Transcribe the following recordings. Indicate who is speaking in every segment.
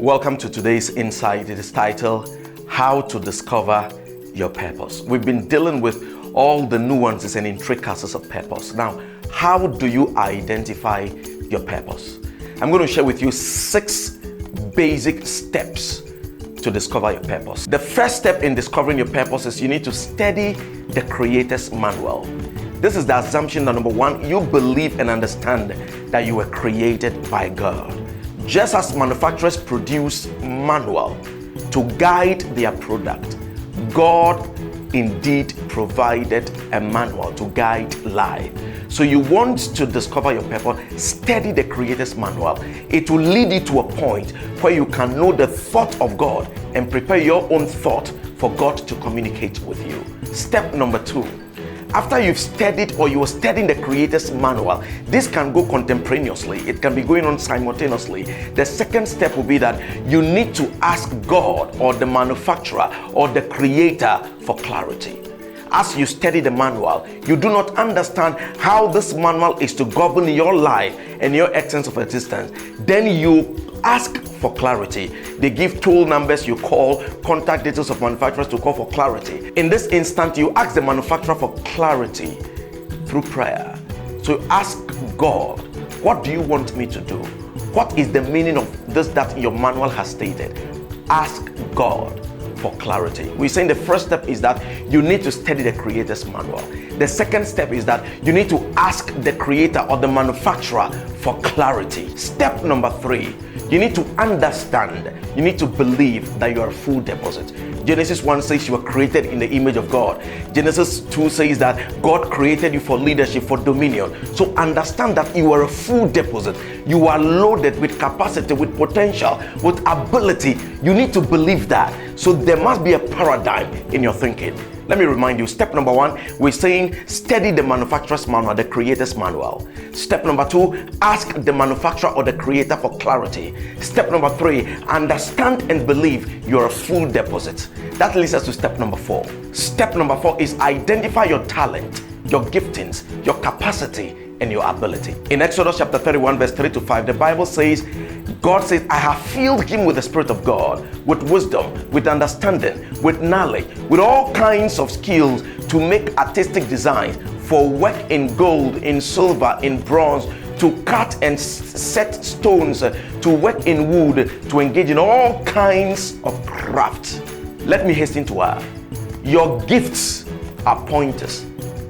Speaker 1: Welcome to today's insight. It is titled, How to Discover Your Purpose. We've been dealing with all the nuances and intricacies of purpose. Now, how do you identify your purpose? I'm going to share with you 6 basic steps to discover your purpose. The first step in discovering your purpose is you need to study the Creator's manual. This is the assumption that number 1, you believe and understand that you were created by God. Just as manufacturers produce manual to guide their product, God indeed provided a manual to guide life. So you want to discover your purpose, study the Creator's manual. It will lead you to a point where you can know the thought of God and prepare your own thought for God to communicate with you. Step number 2. After you've studied or you are studying the Creator's manual, this can go contemporaneously. It can be going on simultaneously. The second step will be that you need to ask God or the manufacturer or the Creator for clarity. As you study the manual, you do not understand how this manual is to govern your life and your essence of existence. Then you ask for clarity. They give toll numbers, you call, contact details of manufacturers to call for clarity. In this instant, you ask the manufacturer for clarity through prayer. So ask God, what do you want me to do? What is the meaning of this that your manual has stated? Ask God for clarity. We're saying the first step is that you need to study the Creator's manual. The second step is that you need to ask the Creator or the manufacturer for clarity. Step number 3, you need to understand, you need to believe that you are a full deposit. Genesis 1 says you were created in the image of God. Genesis 2 says that God created you for leadership, for dominion. So understand that you are a full deposit. You are loaded with capacity, with potential, with ability. You need to believe that. So there must be a paradigm in your thinking. Let me remind you, step number 1, we're saying study the manufacturer's manual, the Creator's manual. Step number 2, ask the manufacturer or the Creator for clarity. Step number 3, understand and believe you're a full deposit. That leads us to step number 4. Step number 4 is identify your talent, your giftings, your capacity, and your ability. In Exodus chapter 31 verse 3 to 5, the Bible says, God says, I have filled him with the Spirit of God, with wisdom, with understanding, with knowledge, with all kinds of skills to make artistic designs, for work in gold, in silver, in bronze, to cut and set stones, to work in wood, to engage in all kinds of craft. Let me hasten to add, your gifts are pointers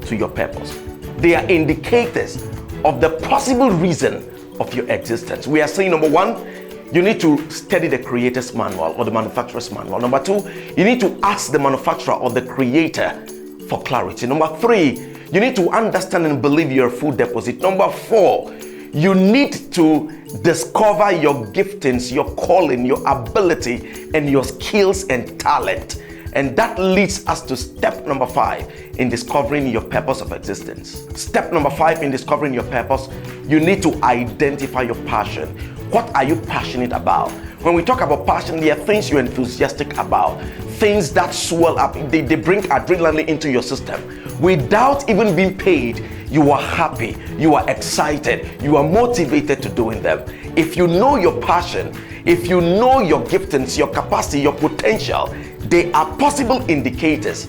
Speaker 1: to your purpose. They are indicators of the possible reason of your existence. We are saying, number 1, you need to study the Creator's manual or the manufacturer's manual. Number 2, you need to ask the manufacturer or the Creator for clarity. Number 3, you need to understand and believe you're a full deposit. Number 4, you need to discover your giftings, your calling, your ability, and your skills and talent. And that leads us to step number 5 in discovering your purpose of existence. Step number 5 in discovering your purpose, you need to identify your passion. What are you passionate about? When we talk about passion, there are things you're enthusiastic about, things that swell up, they bring adrenaline into your system. Without even being paid, you are happy, you are excited, you are motivated to doing them. If you know your passion, if you know your giftings, your capacity, your potential, they are possible indicators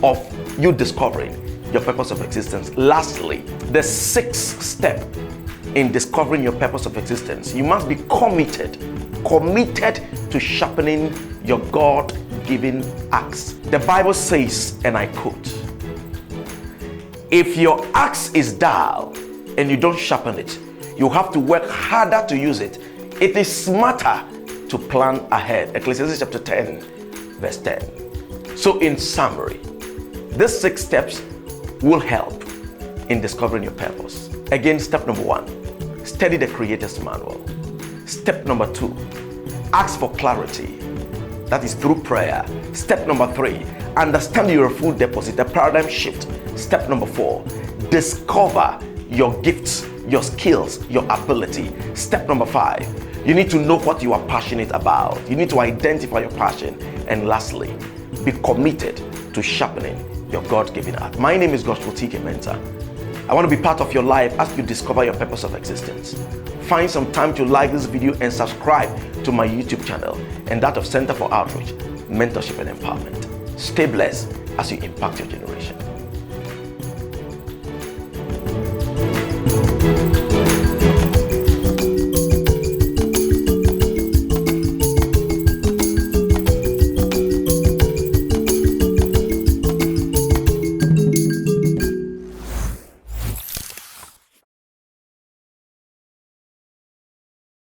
Speaker 1: of you discovering your purpose of existence. Lastly, the 6th step in discovering your purpose of existence, you must be committed to sharpening your God-given axe. The Bible says, and I quote, if your axe is dull and you don't sharpen it, you have to work harder to use it. It is smarter to plan ahead. Ecclesiastes chapter 10 verse 10. So in summary, these 6 steps will help in discovering your purpose. Again, step number 1, study the Creator's manual. Step number 2, ask for clarity. That is through prayer. Step number 3, understand you're a full deposit, a paradigm shift. Step number 4, discover your gifts, your skills, your ability. Step number 5, you need to know what you are passionate about. You need to identify your passion. And lastly, be committed to sharpening your God-given art. My name is Godswill T.K. Mensah. I want to be part of your life as you discover your purpose of existence. Find some time to like this video and subscribe to my YouTube channel and that of Center for Outreach, Mentorship and Empowerment. Stay blessed as you impact your generation.